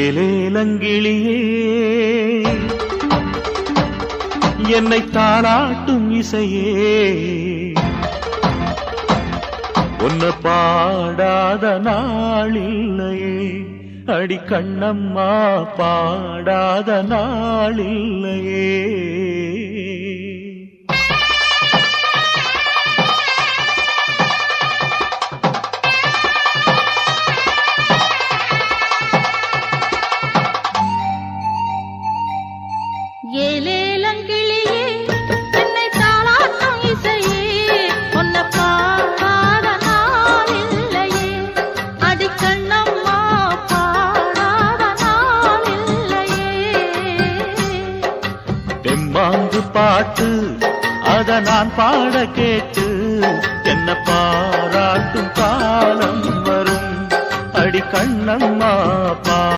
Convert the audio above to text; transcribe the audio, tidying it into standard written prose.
ஏலேலங்கிளியே என்னை தாளாட்டும் இசையே உன்னை பாடாத நாளில்லையே அடி கண்ணம்மா பாடாத நாளில்லையே ஏலேலங்கிளியே என்னை தாளாட்டும் இசையே உன்னை பாடாத நாளில்லையே அடி கண்ணம்மா பாடாத நாளில்லையே தெம்மாங்கு பாட்டு அத நான் பாட கேட்டு என்ன பாராட்டும் காலம் வரும் அடி கண்ணம்மா